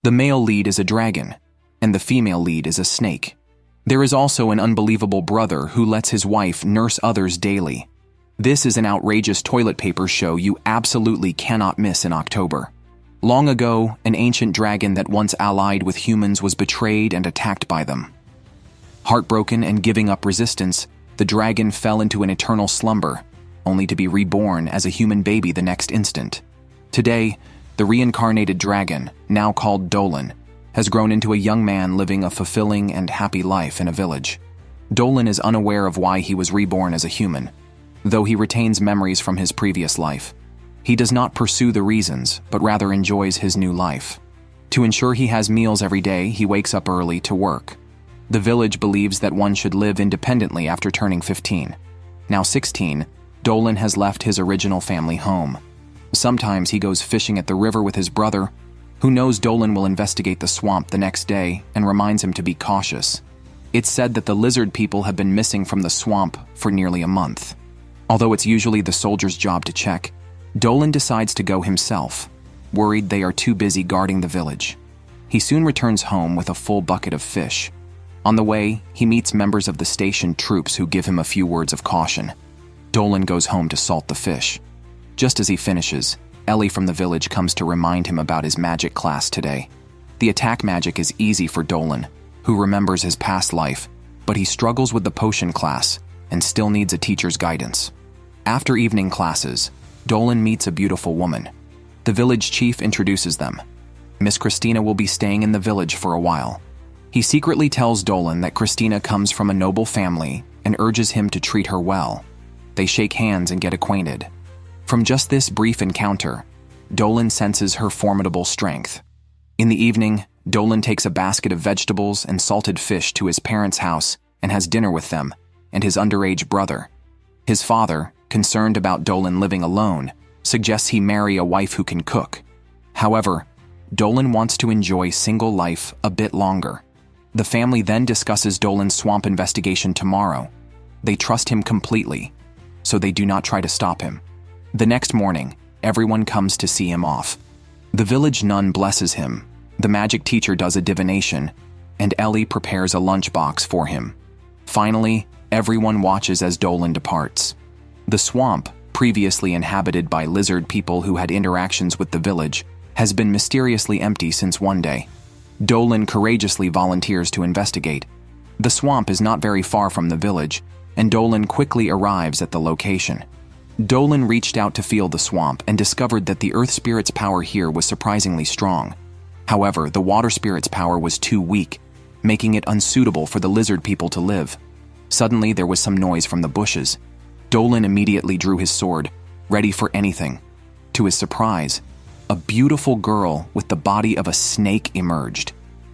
The male lead is a dragon, and the female lead is a snake. There is also an unbelievable brother who lets his wife nurse others daily. This is an outrageous toilet paper show you absolutely cannot miss in October. Long ago, an ancient dragon that once allied with humans was betrayed and attacked by them. Heartbroken and giving up resistance, the dragon fell into an eternal slumber, only to be reborn as a human baby the next instant. Today, the reincarnated dragon, now called Dolan, has grown into a young man living a fulfilling and happy life in a village. Dolan is unaware of why he was reborn as a human, though he retains memories from his previous life. He does not pursue the reasons, but rather enjoys his new life. To ensure he has meals every day, he wakes up early to work. The village believes that one should live independently after turning 15. Now 16, Dolan has left his original family home. Sometimes he goes fishing at the river with his brother, who knows Dolan will investigate the swamp the next day and reminds him to be cautious. It's said that the lizard people have been missing from the swamp for nearly a month. Although it's usually the soldier's job to check, Dolan decides to go himself, worried they are too busy guarding the village. He soon returns home with a full bucket of fish. On the way, he meets members of the station troops who give him a few words of caution. Dolan goes home to salt the fish. Just as he finishes, Ellie from the village comes to remind him about his magic class today. The attack magic is easy for Dolan, who remembers his past life, but he struggles with the potion class and still needs a teacher's guidance. After evening classes, Dolan meets a beautiful woman. The village chief introduces them. Miss Christina will be staying in the village for a while. He secretly tells Dolan that Christina comes from a noble family and urges him to treat her well. They shake hands and get acquainted. From just this brief encounter, Dolan senses her formidable strength. In the evening, Dolan takes a basket of vegetables and salted fish to his parents' house and has dinner with them and his underage brother. His father, concerned about Dolan living alone, suggests he marry a wife who can cook. However, Dolan wants to enjoy single life a bit longer. The family then discusses Dolan's swamp investigation tomorrow. They trust him completely, so they do not try to stop him. The next morning, everyone comes to see him off. The village nun blesses him, the magic teacher does a divination, and Ellie prepares a lunchbox for him. Finally, everyone watches as Dolan departs. The swamp, previously inhabited by lizard people who had interactions with the village, has been mysteriously empty since one day. Dolan courageously volunteers to investigate. The swamp is not very far from the village, and Dolan quickly arrives at the location. Dolan reached out to feel the swamp and discovered that the earth spirit's power here was surprisingly strong. However, the water spirit's power was too weak, making it unsuitable for the lizard people to live. Suddenly, there was some noise from the bushes. Dolan immediately drew his sword, ready for anything. To his surprise, a beautiful girl with the body of a snake emerged.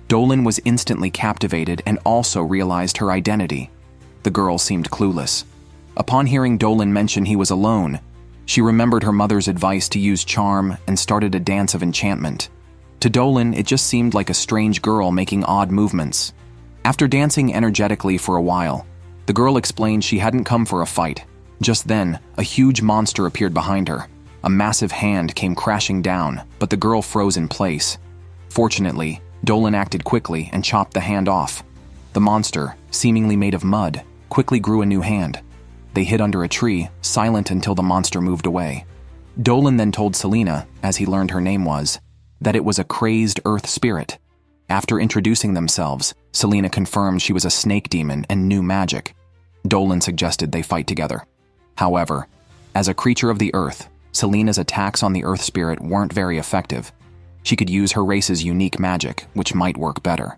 Dolan was instantly captivated and also realized her identity. The girl seemed clueless. Upon hearing Dolan mention he was alone, she remembered her mother's advice to use charm and started a dance of enchantment. To Dolan, it just seemed like a strange girl making odd movements. After dancing energetically for a while, the girl explained she hadn't come for a fight. Just then, a huge monster appeared behind her. A massive hand came crashing down, but the girl froze in place. Fortunately, Dolan acted quickly and chopped the hand off. The monster, seemingly made of mud, quickly grew a new hand. They hid under a tree, silent until the monster moved away. Dolan then told Selena, as he learned her name was, that it was a crazed earth spirit. After introducing themselves, Selena confirmed she was a snake demon and knew magic. Dolan suggested they fight together. However, as a creature of the earth, Selena's attacks on the earth spirit weren't very effective. She could use her race's unique magic, which might work better.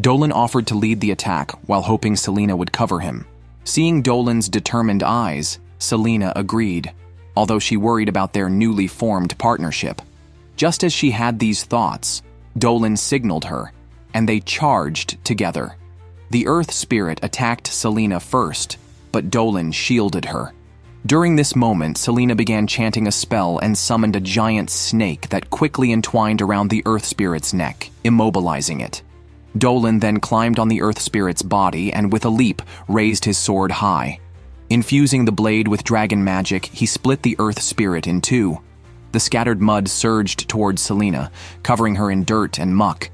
Dolan offered to lead the attack while hoping Selena would cover him. Seeing Dolan's determined eyes, Selena agreed, although she worried about their newly formed partnership. Just as she had these thoughts, Dolan signaled her, and they charged together. The earth spirit attacked Selena first, but Dolan shielded her. During this moment, Selena began chanting a spell and summoned a giant snake that quickly entwined around the earth spirit's neck, immobilizing it. Dolan then climbed on the earth spirit's body and with a leap raised his sword high. Infusing the blade with dragon magic, he split the earth spirit in two. The scattered mud surged towards Selena, covering her in dirt and muck,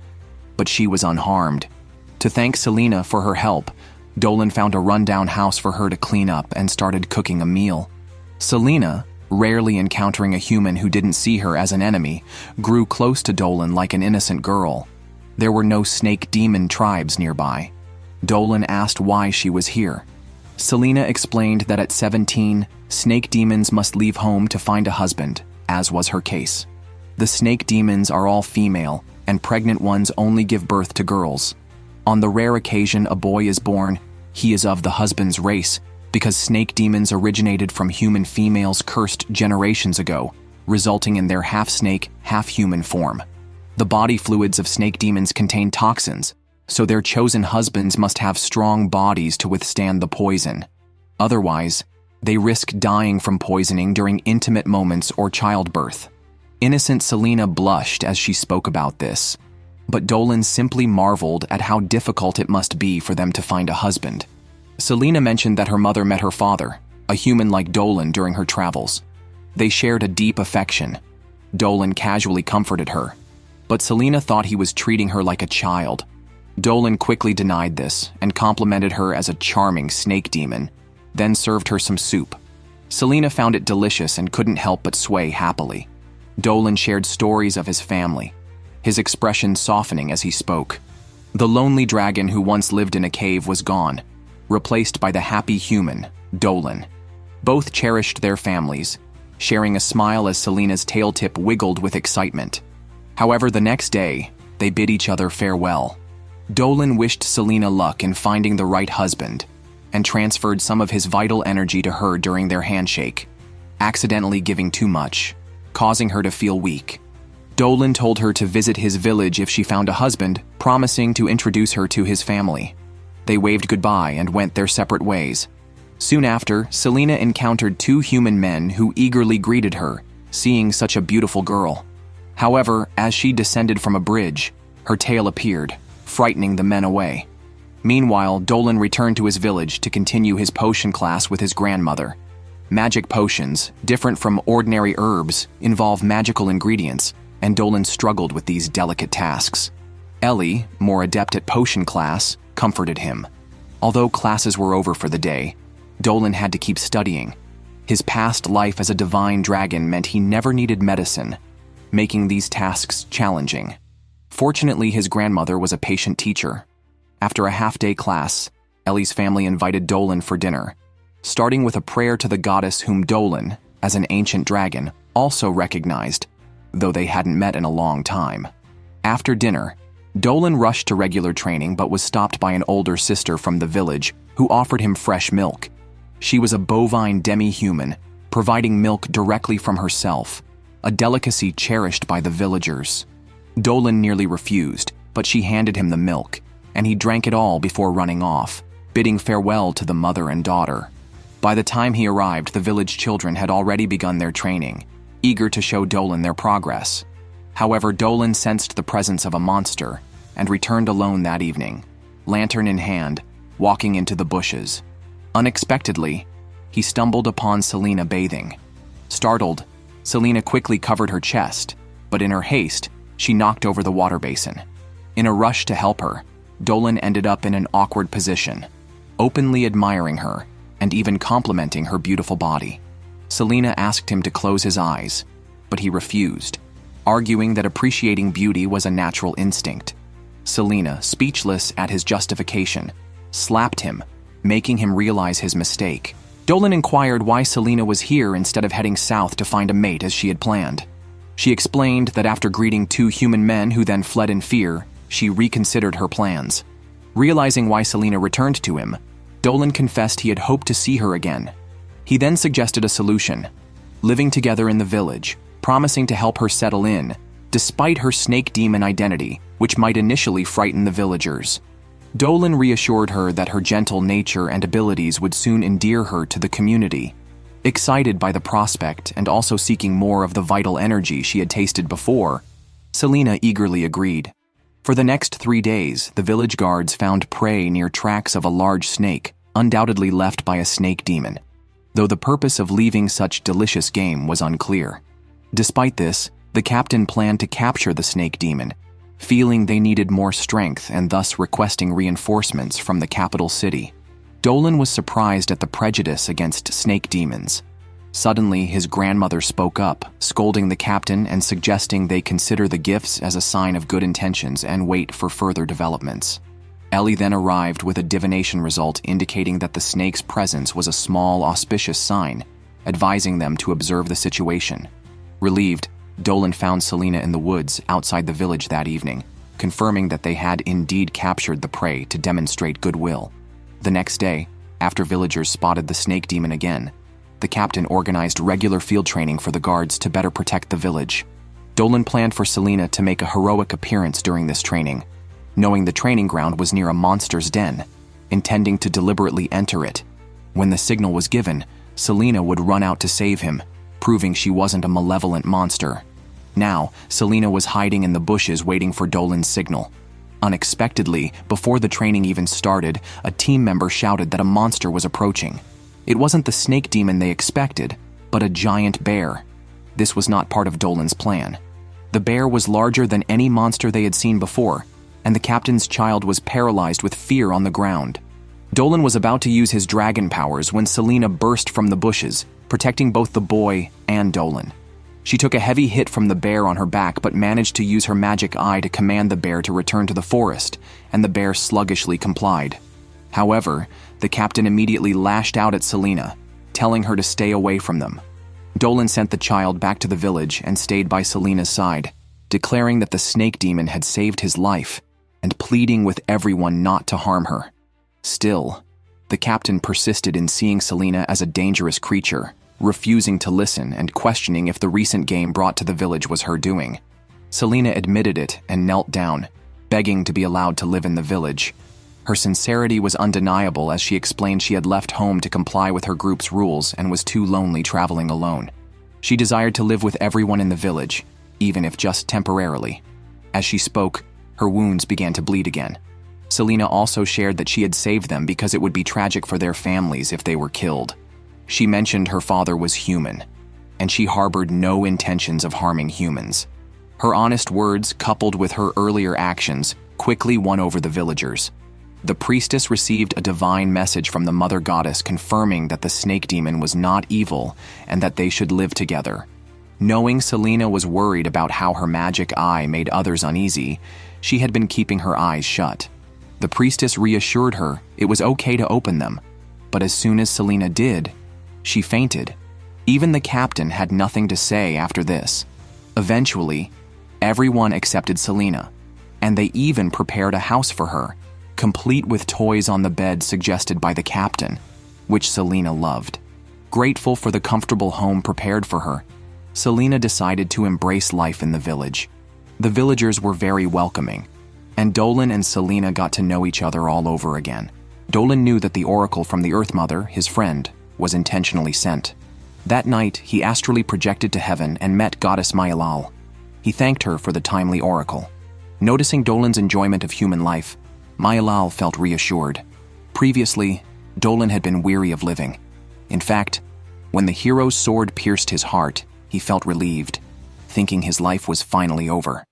but she was unharmed. To thank Selena for her help, Dolan found a rundown house for her to clean up and started cooking a meal. Selena, rarely encountering a human who didn't see her as an enemy, grew close to Dolan like an innocent girl. There were no snake demon tribes nearby. Dolan asked why she was here. Selena explained that at 17, snake demons must leave home to find a husband, as was her case. The snake demons are all female, and pregnant ones only give birth to girls. On the rare occasion a boy is born, he is of the husband's race, because snake demons originated from human females cursed generations ago, resulting in their half-snake, half-human form. The body fluids of snake demons contain toxins, so their chosen husbands must have strong bodies to withstand the poison. Otherwise, they risk dying from poisoning during intimate moments or childbirth. Innocent Selena blushed as she spoke about this, but Dolan simply marveled at how difficult it must be for them to find a husband. Selena mentioned that her mother met her father, a human like Dolan, during her travels. They shared a deep affection. Dolan casually comforted her, but Selena thought he was treating her like a child. Dolan quickly denied this and complimented her as a charming snake demon, then served her some soup. Selena found it delicious and couldn't help but sway happily. Dolan shared stories of his family, his expression softening as he spoke. The lonely dragon who once lived in a cave was gone, replaced by the happy human, Dolan. Both cherished their families, sharing a smile as Selena's tail tip wiggled with excitement. However, the next day, they bid each other farewell. Dolan wished Selena luck in finding the right husband, and transferred some of his vital energy to her during their handshake, accidentally giving too much, causing her to feel weak. Dolan told her to visit his village if she found a husband, promising to introduce her to his family. They waved goodbye and went their separate ways. Soon after, Selena encountered two human men who eagerly greeted her, seeing such a beautiful girl. However, as she descended from a bridge, her tail appeared, frightening the men away. Meanwhile, Dolan returned to his village to continue his potion class with his grandmother. Magic potions, different from ordinary herbs, involve magical ingredients, and Dolan struggled with these delicate tasks. Ellie, more adept at potion class, comforted him. Although classes were over for the day, Dolan had to keep studying. His past life as a divine dragon meant he never needed medicine, making these tasks challenging. Fortunately, his grandmother was a patient teacher. After a half-day class, Ellie's family invited Dolan for dinner, starting with a prayer to the goddess whom Dolan, as an ancient dragon, also recognized, though they hadn't met in a long time. After dinner, Dolan rushed to regular training but was stopped by an older sister from the village who offered him fresh milk. She was a bovine demi-human, providing milk directly from herself, a delicacy cherished by the villagers. Dolan nearly refused, but she handed him the milk, and he drank it all before running off, bidding farewell to the mother and daughter. By the time he arrived, the village children had already begun their training, eager to show Dolan their progress. However, Dolan sensed the presence of a monster and returned alone that evening, lantern in hand, walking into the bushes. Unexpectedly, he stumbled upon Selena bathing. Startled, Selena quickly covered her chest, but in her haste, she knocked over the water basin. In a rush to help her, Dolan ended up in an awkward position, openly admiring her and even complimenting her beautiful body. Selena asked him to close his eyes, but he refused, arguing that appreciating beauty was a natural instinct. Selena, speechless at his justification, slapped him, making him realize his mistake. Dolan inquired why Selena was here instead of heading south to find a mate as she had planned. She explained that after greeting two human men who then fled in fear, she reconsidered her plans. Realizing why Selena returned to him, Dolan confessed he had hoped to see her again. He then suggested a solution: living together in the village, promising to help her settle in, despite her snake demon identity, which might initially frighten the villagers. Dolan reassured her that her gentle nature and abilities would soon endear her to the community. Excited by the prospect and also seeking more of the vital energy she had tasted before, Selena eagerly agreed. For the next 3 days, the village guards found prey near tracks of a large snake, undoubtedly left by a snake demon, though the purpose of leaving such delicious game was unclear. Despite this, the captain planned to capture the snake demon, feeling they needed more strength and thus requesting reinforcements from the capital city. Dolan was surprised at the prejudice against snake demons. Suddenly, his grandmother spoke up, scolding the captain and suggesting they consider the gifts as a sign of good intentions and wait for further developments. Ellie then arrived with a divination result indicating that the snake's presence was a small, auspicious sign, advising them to observe the situation. Relieved, Dolan found Selena in the woods outside the village that evening, confirming that they had indeed captured the prey to demonstrate goodwill. The next day, after villagers spotted the snake demon again, the captain organized regular field training for the guards to better protect the village. Dolan planned for Selena to make a heroic appearance during this training, knowing the training ground was near a monster's den, intending to deliberately enter it. When the signal was given, Selena would run out to save him, proving she wasn't a malevolent monster. Now, Selena was hiding in the bushes waiting for Dolan's signal. Unexpectedly, before the training even started, a team member shouted that a monster was approaching. It wasn't the snake demon they expected, but a giant bear. This was not part of Dolan's plan. The bear was larger than any monster they had seen before, and the captain's child was paralyzed with fear on the ground. Dolan was about to use his dragon powers when Selena burst from the bushes, protecting both the boy and Dolan. She took a heavy hit from the bear on her back but managed to use her magic eye to command the bear to return to the forest, and the bear sluggishly complied. However, the captain immediately lashed out at Selena, telling her to stay away from them. Dolan sent the child back to the village and stayed by Selena's side, declaring that the snake demon had saved his life and pleading with everyone not to harm her. Still, the captain persisted in seeing Selena as a dangerous creature, refusing to listen and questioning if the recent game brought to the village was her doing. Selena admitted it and knelt down, begging to be allowed to live in the village. Her sincerity was undeniable as she explained she had left home to comply with her group's rules and was too lonely traveling alone. She desired to live with everyone in the village, even if just temporarily. As she spoke, her wounds began to bleed again. Selena also shared that she had saved them because it would be tragic for their families if they were killed. She mentioned her father was human, and she harbored no intentions of harming humans. Her honest words, coupled with her earlier actions, quickly won over the villagers. The priestess received a divine message from the mother goddess confirming that the snake demon was not evil and that they should live together. Knowing Selena was worried about how her magic eye made others uneasy, she had been keeping her eyes shut. The priestess reassured her it was okay to open them, but as soon as Selena did, she fainted. Even the captain had nothing to say after this. Eventually, everyone accepted Selena, and they even prepared a house for her, complete with toys on the bed suggested by the captain, which Selena loved. Grateful for the comfortable home prepared for her, Selena decided to embrace life in the village. The villagers were very welcoming, and Dolan and Selena got to know each other all over again. Dolan knew that the oracle from the Earth Mother, his friend, was intentionally sent. That night, he astrally projected to heaven and met Goddess Mayalal. He thanked her for the timely oracle. Noticing Dolan's enjoyment of human life, Mayalal felt reassured. Previously, Dolan had been weary of living. In fact, when the hero's sword pierced his heart, he felt relieved, thinking his life was finally over.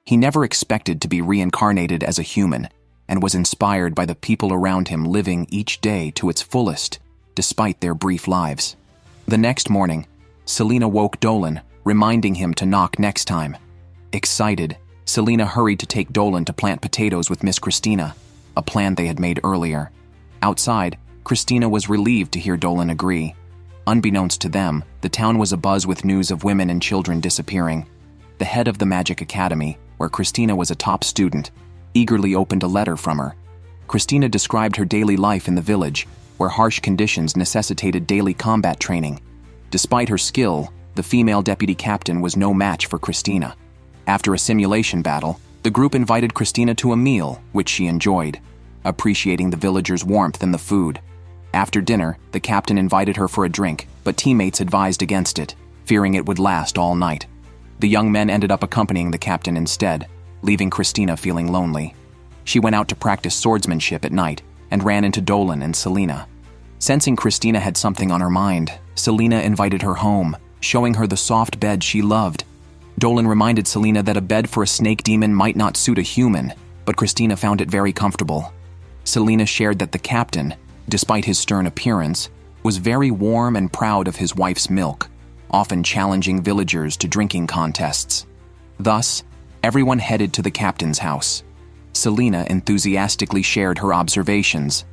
He never expected to be reincarnated as a human and was inspired by the people around him living each day to its fullest, despite their brief lives. The next morning, Selena woke Dolan, reminding him to knock next time. Excited, Selena hurried to take Dolan to plant potatoes with Miss Christina, a plan they had made earlier. Outside, Christina was relieved to hear Dolan agree. Unbeknownst to them, the town was abuzz with news of women and children disappearing. The head of the Magic Academy, where Christina was a top student, eagerly opened a letter from her. Christina described her daily life in the village, where harsh conditions necessitated daily combat training. Despite her skill, the female deputy captain was no match for Christina. After a simulation battle, the group invited Christina to a meal, which she enjoyed, appreciating the villagers' warmth and the food. After dinner, the captain invited her for a drink, but teammates advised against it, fearing it would last all night. The young men ended up accompanying the captain instead, leaving Christina feeling lonely. She went out to practice swordsmanship at night and ran into Dolan and Selena. Sensing Christina had something on her mind, Selena invited her home, showing her the soft bed she loved. Dolan reminded Selena that a bed for a snake demon might not suit a human, but Christina found it very comfortable. Selena shared that the captain, despite his stern appearance, was very warm and proud of his wife's milk, often challenging villagers to drinking contests. Thus, everyone headed to the captain's house. Selena enthusiastically shared her observations,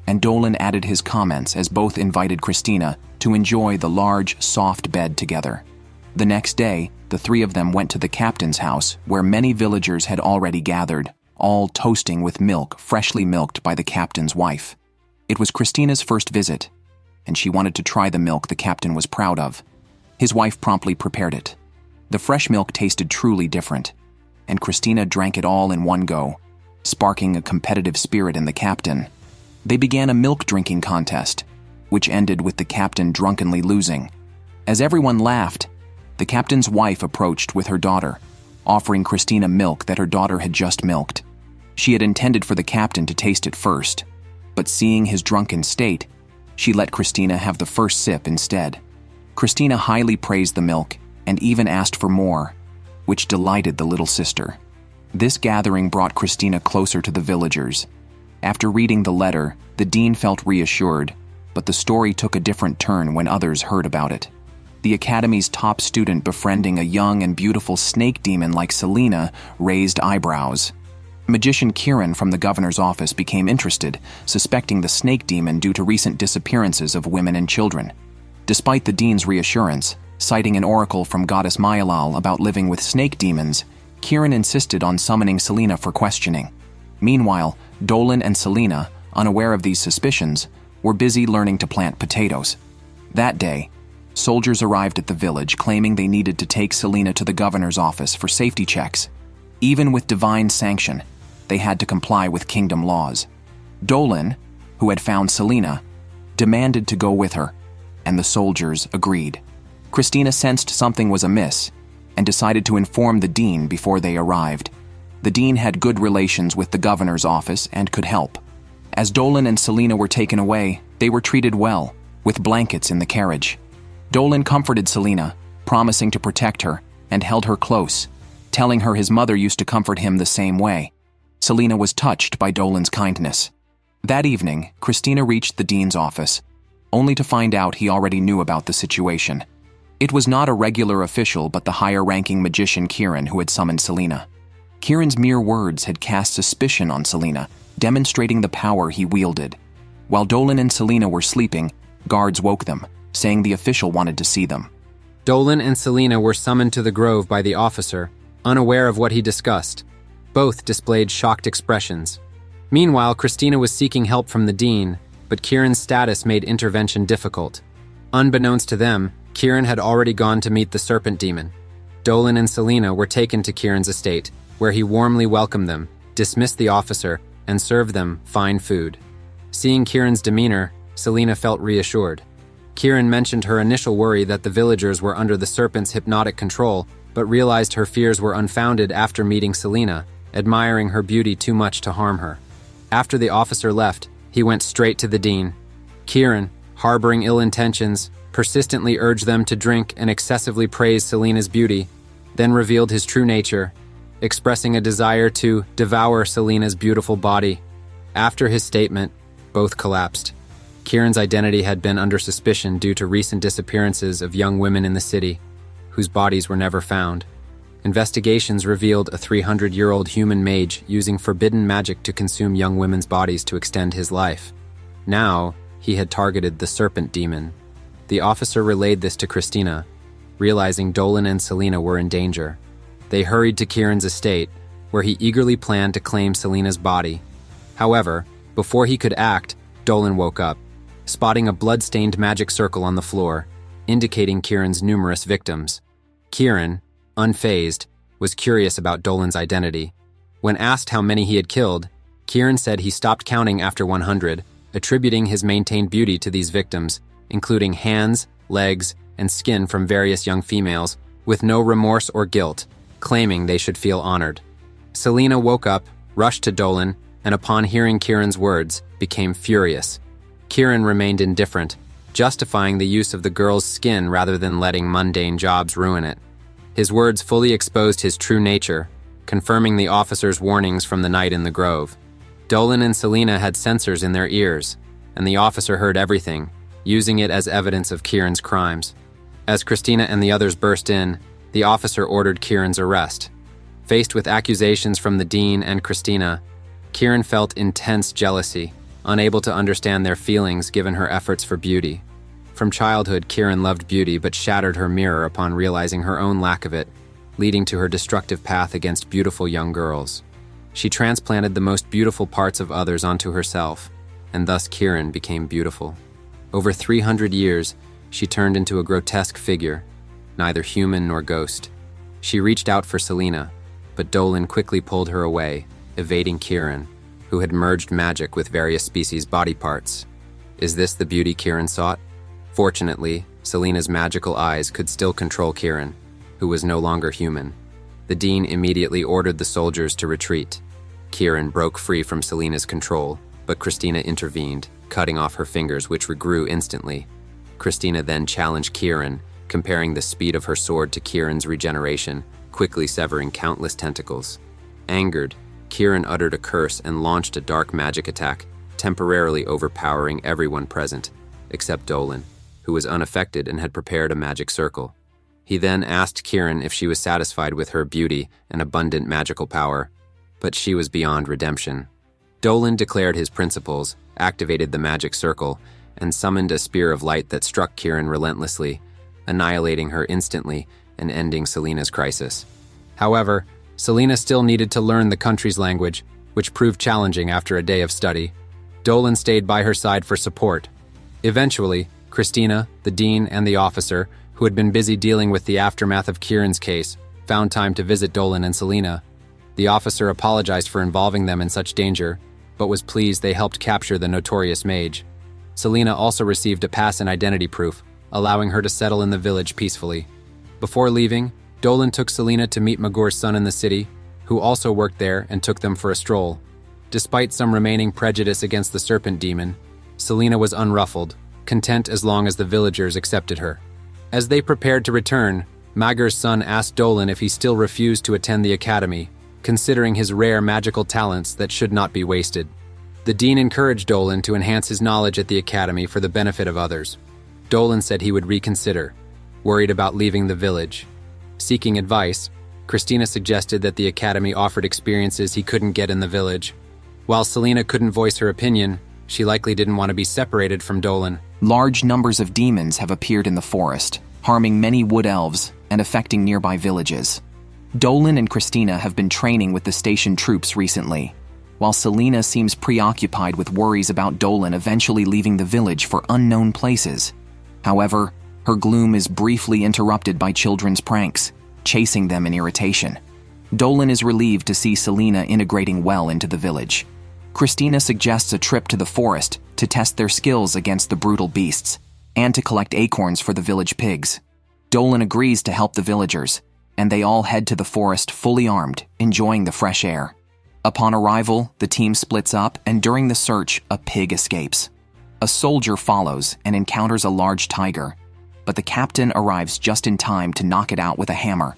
and Dolan added his comments as both invited Christina to enjoy the large, soft bed together. The next day, the three of them went to the captain's house, where many villagers had already gathered, all toasting with milk freshly milked by the captain's wife. It was Christina's first visit, and she wanted to try the milk the captain was proud of. His wife promptly prepared it. The fresh milk tasted truly different, and Christina drank it all in one go, sparking a competitive spirit in the captain. They began a milk drinking contest, which ended with the captain drunkenly losing. As everyone laughed, the captain's wife approached with her daughter, offering Christina milk that her daughter had just milked. She had intended for the captain to taste it first, but seeing his drunken state, she let Christina have the first sip instead. Christina highly praised the milk and even asked for more, which delighted the little sister. This gathering brought Christina closer to the villagers. After reading the letter, the dean felt reassured, but the story took a different turn when others heard about it. The academy's top student befriending a young and beautiful snake demon like Selena raised eyebrows. Magician Kieran from the governor's office became interested, suspecting the snake demon due to recent disappearances of women and children. Despite the dean's reassurance, citing an oracle from goddess Mayalal about living with snake demons, Kieran insisted on summoning Selena for questioning. Meanwhile, Dolan and Selena, unaware of these suspicions, were busy learning to plant potatoes. That day, soldiers arrived at the village claiming they needed to take Selena to the governor's office for safety checks. Even with divine sanction, they had to comply with kingdom laws. Dolan, who had found Selena, demanded to go with her, and the soldiers agreed. Christina sensed something was amiss and decided to inform the dean before they arrived. The dean had good relations with the governor's office and could help. As Dolan and Selena were taken away, they were treated well, with blankets in the carriage. Dolan comforted Selena, promising to protect her, and held her close, telling her his mother used to comfort him the same way. Selena was touched by Dolan's kindness. That evening, Christina reached the dean's office, only to find out he already knew about the situation. It was not a regular official but the higher-ranking magician Kieran who had summoned Selena. Kieran's mere words had cast suspicion on Selena, demonstrating the power he wielded. While Dolan and Selena were sleeping, guards woke them, saying the official wanted to see them. Dolan and Selena were summoned to the grove by the officer, unaware of what he discussed. Both displayed shocked expressions. Meanwhile, Christina was seeking help from the dean, but Kieran's status made intervention difficult. Unbeknownst to them, Kieran had already gone to meet the serpent demon. Dolan and Selena were taken to Kieran's estate, where he warmly welcomed them, dismissed the officer, and served them fine food. Seeing Kieran's demeanor, Selena felt reassured. Kieran mentioned her initial worry that the villagers were under the serpent's hypnotic control, but realized her fears were unfounded after meeting Selena, admiring her beauty too much to harm her. After the officer left, he went straight to the dean. Kieran, harboring ill intentions, persistently urged them to drink and excessively praise Selena's beauty, then revealed his true nature, expressing a desire to devour Selena's beautiful body. After his statement, both collapsed. Kieran's identity had been under suspicion due to recent disappearances of young women in the city, whose bodies were never found. Investigations revealed a 300-year-old human mage using forbidden magic to consume young women's bodies to extend his life. Now, he had targeted the serpent demon. The officer relayed this to Christina, realizing Dolan and Selena were in danger. They hurried to Kieran's estate, where he eagerly planned to claim Selena's body. However, before he could act, Dolan woke up, spotting a blood-stained magic circle on the floor, indicating Kieran's numerous victims. Kieran, unfazed, was curious about Dolan's identity. When asked how many he had killed, Kieran said he stopped counting after 100, attributing his maintained beauty to these victims, including hands, legs, and skin from various young females, with no remorse or guilt, claiming they should feel honored. Selena woke up, rushed to Dolan, and upon hearing Kieran's words, became furious. Kieran remained indifferent, justifying the use of the girl's skin rather than letting mundane jobs ruin it. His words fully exposed his true nature, confirming the officer's warnings from the night in the grove. Dolan and Selena had sensors in their ears, and the officer heard everything, using it as evidence of Kieran's crimes. As Christina and the others burst in, the officer ordered Kieran's arrest. Faced with accusations from the dean and Christina, Kieran felt intense jealousy, unable to understand their feelings given her efforts for beauty. From childhood, Kieran loved beauty but shattered her mirror upon realizing her own lack of it, leading to her destructive path against beautiful young girls. She transplanted the most beautiful parts of others onto herself, and thus Kieran became beautiful. Over 300 years, she turned into a grotesque figure, neither human nor ghost. She reached out for Selena, but Dolan quickly pulled her away, evading Kieran, who had merged magic with various species' body parts. Is this the beauty Kieran sought? Fortunately, Selena's magical eyes could still control Kieran, who was no longer human. The dean immediately ordered the soldiers to retreat. Kieran broke free from Selena's control, but Christina intervened, cutting off her fingers, which regrew instantly. Christina then challenged Kieran, comparing the speed of her sword to Kieran's regeneration, quickly severing countless tentacles. Angered, Kieran uttered a curse and launched a dark magic attack, temporarily overpowering everyone present, except Dolan, who was unaffected and had prepared a magic circle. He then asked Kieran if she was satisfied with her beauty and abundant magical power, but she was beyond redemption. Dolan declared his principles, activated the magic circle, and summoned a spear of light that struck Kieran relentlessly, annihilating her instantly and ending Selena's crisis. However, Selena still needed to learn the country's language, which proved challenging after a day of study. Dolan stayed by her side for support. Eventually, Christina, the dean, and the officer, who had been busy dealing with the aftermath of Kieran's case, found time to visit Dolan and Selena. The officer apologized for involving them in such danger, but was pleased they helped capture the notorious mage. Selena also received a pass and identity proof, allowing her to settle in the village peacefully. Before leaving, Dolan took Selena to meet Magur's son in the city, who also worked there and took them for a stroll. Despite some remaining prejudice against the serpent demon, Selena was unruffled, content as long as the villagers accepted her. As they prepared to return, Magur's son asked Dolan if he still refused to attend the academy, considering his rare magical talents that should not be wasted. The dean encouraged Dolan to enhance his knowledge at the academy for the benefit of others. Dolan said he would reconsider, worried about leaving the village. Seeking advice, Christina suggested that the academy offered experiences he couldn't get in the village. While Selena couldn't voice her opinion, she likely didn't want to be separated from Dolan. Large numbers of demons have appeared in the forest, harming many wood elves and affecting nearby villages. Dolan and Christina have been training with the station troops recently, while Selena seems preoccupied with worries about Dolan eventually leaving the village for unknown places. However, her gloom is briefly interrupted by children's pranks, chasing them in irritation. Dolan is relieved to see Selena integrating well into the village. Christina suggests a trip to the forest to test their skills against the brutal beasts and to collect acorns for the village pigs. Dolan agrees to help the villagers, and they all head to the forest fully armed, enjoying the fresh air. Upon arrival, the team splits up, and during the search, a pig escapes. A soldier follows and encounters a large tiger, but the captain arrives just in time to knock it out with a hammer.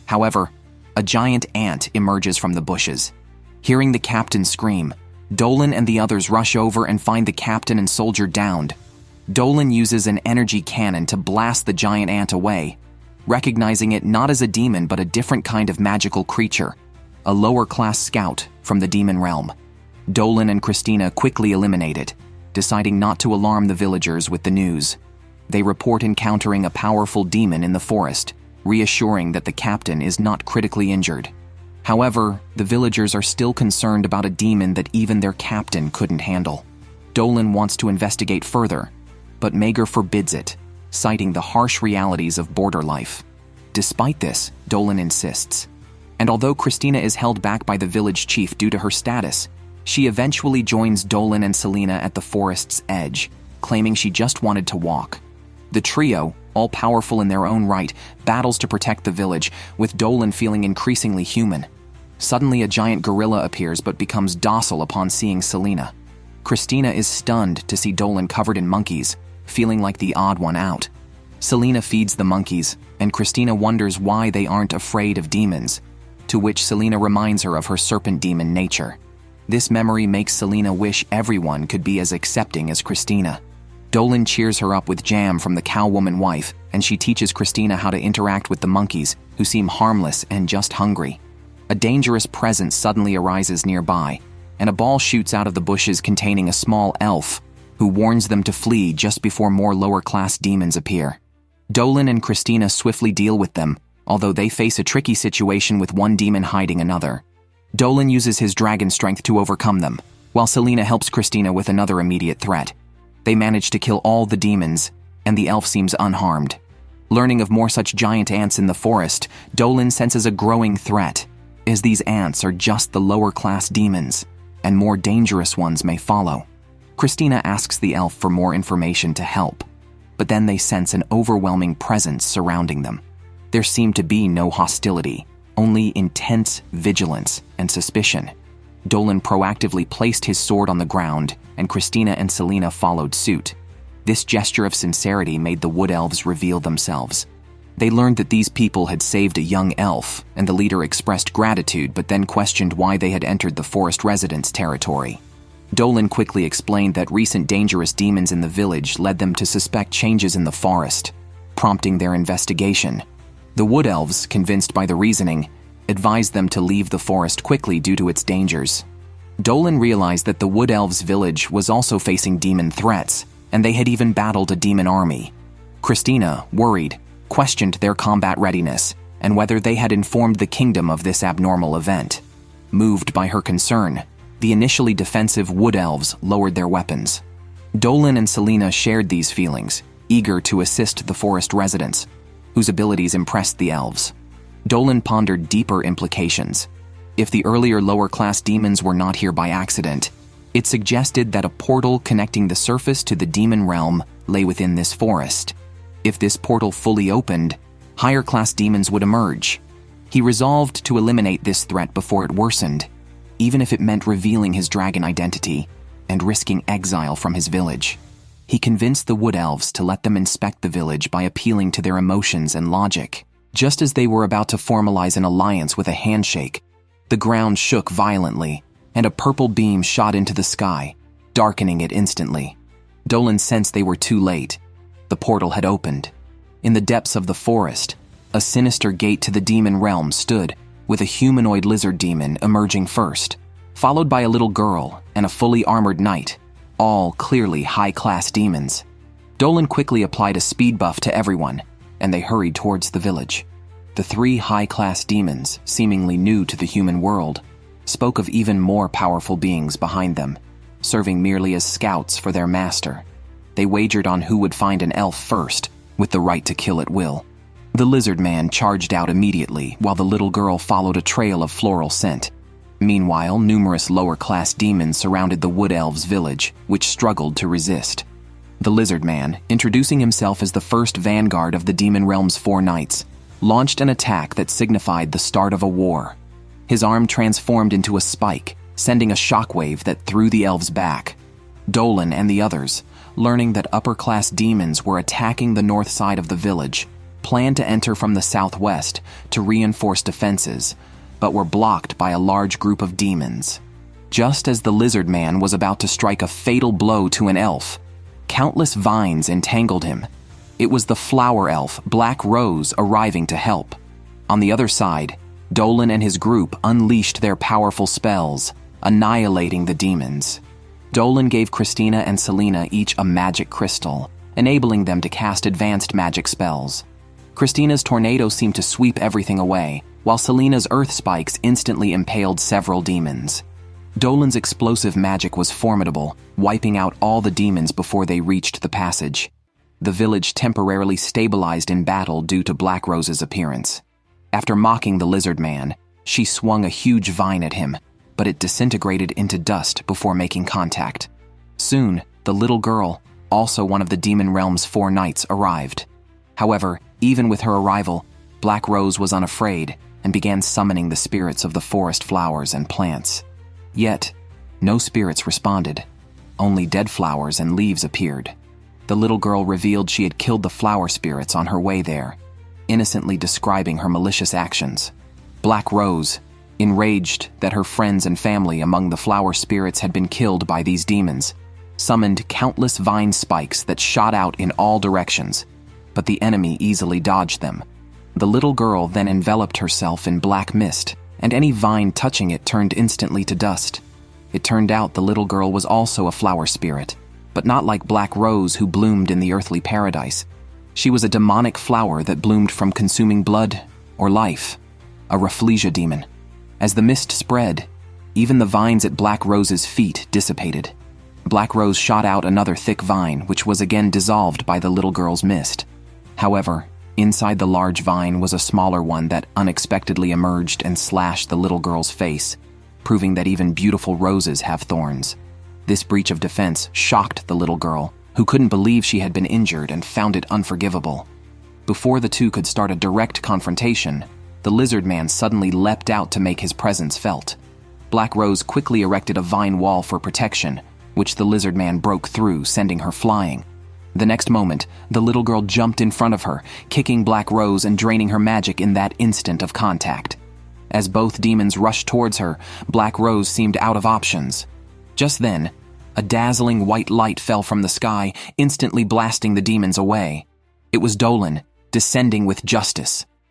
However, a giant ant emerges from the bushes. Hearing the captain scream, Dolan and the others rush over and find the captain and soldier downed. Dolan uses an energy cannon to blast the giant ant away, recognizing it not as a demon but a different kind of magical creature, a lower-class scout from the demon realm. Dolan and Christina quickly eliminate it, deciding not to alarm the villagers with the news. They report encountering a powerful demon in the forest, reassuring that the captain is not critically injured. However, the villagers are still concerned about a demon that even their captain couldn't handle. Dolan wants to investigate further, but Mager forbids it, citing the harsh realities of border life. Despite this, Dolan insists. And although Christina is held back by the village chief due to her status, she eventually joins Dolan and Selena at the forest's edge, claiming she just wanted to walk. The trio, all powerful in their own right, battles to protect the village, with Dolan feeling increasingly human. Suddenly, a giant gorilla appears but becomes docile upon seeing Selena. Christina is stunned to see Dolan covered in monkeys, feeling like the odd one out. Selina feeds the monkeys, and Christina wonders why they aren't afraid of demons, to which Selina reminds her of her serpent demon nature. This memory makes Selina wish everyone could be as accepting as Christina. Dolan cheers her up with jam from the cowwoman wife, and she teaches Christina how to interact with the monkeys, who seem harmless and just hungry. A dangerous presence suddenly arises nearby, and a ball shoots out of the bushes containing a small elf, who warns them to flee just before more lower-class demons appear. Dolan and Christina swiftly deal with them, although they face a tricky situation with one demon hiding another. Dolan uses his dragon strength to overcome them, while Selina helps Christina with another immediate threat. They manage to kill all the demons, and the elf seems unharmed. Learning of more such giant ants in the forest, Dolan senses a growing threat, as these ants are just the lower-class demons, and more dangerous ones may follow. Christina asks the elf for more information to help, but then they sense an overwhelming presence surrounding them. There seemed to be no hostility, only intense vigilance and suspicion. Dolan proactively placed his sword on the ground, and Christina and Selina followed suit. This gesture of sincerity made the wood elves reveal themselves. They learned that these people had saved a young elf, and the leader expressed gratitude but then questioned why they had entered the forest residents' territory. Dolan quickly explained that recent dangerous demons in the village led them to suspect changes in the forest, prompting their investigation. The wood elves, convinced by the reasoning, advised them to leave the forest quickly due to its dangers. Dolan realized that the wood elves' village was also facing demon threats, and they had even battled a demon army. Christina, worried, questioned their combat readiness and whether they had informed the kingdom of this abnormal event. Moved by her concern, the initially defensive wood elves lowered their weapons. Dolan and Selina shared these feelings, eager to assist the forest residents, whose abilities impressed the elves. Dolan pondered deeper implications. If the earlier lower-class demons were not here by accident, it suggested that a portal connecting the surface to the demon realm lay within this forest. If this portal fully opened, higher-class demons would emerge. He resolved to eliminate this threat before it worsened, even if it meant revealing his dragon identity and risking exile from his village. He convinced the wood elves to let them inspect the village by appealing to their emotions and logic. Just as they were about to formalize an alliance with a handshake, the ground shook violently, and a purple beam shot into the sky, darkening it instantly. Dolan sensed they were too late. The portal had opened. In the depths of the forest, a sinister gate to the demon realm stood, with a humanoid lizard demon emerging first, followed by a little girl and a fully armored knight, all clearly high-class demons. Dolan quickly applied a speed buff to everyone, and they hurried towards the village. The three high-class demons, seemingly new to the human world, spoke of even more powerful beings behind them, serving merely as scouts for their master. They wagered on who would find an elf first, with the right to kill at will. The lizard man charged out immediately, while the little girl followed a trail of floral scent. Meanwhile, numerous lower-class demons surrounded the wood elves' village, which struggled to resist. The lizard man, introducing himself as the first vanguard of the demon realm's 4 knights, launched an attack that signified the start of a war. His arm transformed into a spike, sending a shockwave that threw the elves back. Dolan and the others, learning that upper-class demons were attacking the north side of the village, planned to enter from the southwest to reinforce defenses, but were blocked by a large group of demons. Just as the lizard man was about to strike a fatal blow to an elf, countless vines entangled him. It was the flower elf, Black Rose, arriving to help. On the other side, Dolan and his group unleashed their powerful spells, annihilating the demons. Dolan gave Christina and Selina each a magic crystal, enabling them to cast advanced magic spells. Christina's tornado seemed to sweep everything away, while Selina's earth spikes instantly impaled several demons. Dolan's explosive magic was formidable, wiping out all the demons before they reached the passage. The village temporarily stabilized in battle due to Black Rose's appearance. After mocking the lizard man, she swung a huge vine at him, but it disintegrated into dust before making contact. Soon, the little girl, also one of the demon realm's 4 knights, arrived. However, even with her arrival, Black Rose was unafraid and began summoning the spirits of the forest flowers and plants. Yet, no spirits responded. Only dead flowers and leaves appeared. The little girl revealed she had killed the flower spirits on her way there, innocently describing her malicious actions. Black Rose, enraged that her friends and family among the flower spirits had been killed by these demons, summoned countless vine spikes that shot out in all directions, but the enemy easily dodged them. The little girl then enveloped herself in black mist, and any vine touching it turned instantly to dust. It turned out the little girl was also a flower spirit, but not like Black Rose who bloomed in the earthly paradise. She was a demonic flower that bloomed from consuming blood or life, a Rafflesia demon. As the mist spread, even the vines at Black Rose's feet dissipated. Black Rose shot out another thick vine, which was again dissolved by the little girl's mist. However, inside the large vine was a smaller one that unexpectedly emerged and slashed the little girl's face, proving that even beautiful roses have thorns. This breach of defense shocked the little girl, who couldn't believe she had been injured and found it unforgivable. Before the two could start a direct confrontation, the lizard man suddenly leapt out to make his presence felt. Black Rose quickly erected a vine wall for protection, which the lizard man broke through, sending her flying. The next moment, the little girl jumped in front of her, kicking Black Rose and draining her magic in that instant of contact. As both demons rushed towards her, Black Rose seemed out of options. Just then, a dazzling white light fell from the sky, instantly blasting the demons away. It was Dolan, descending with justice.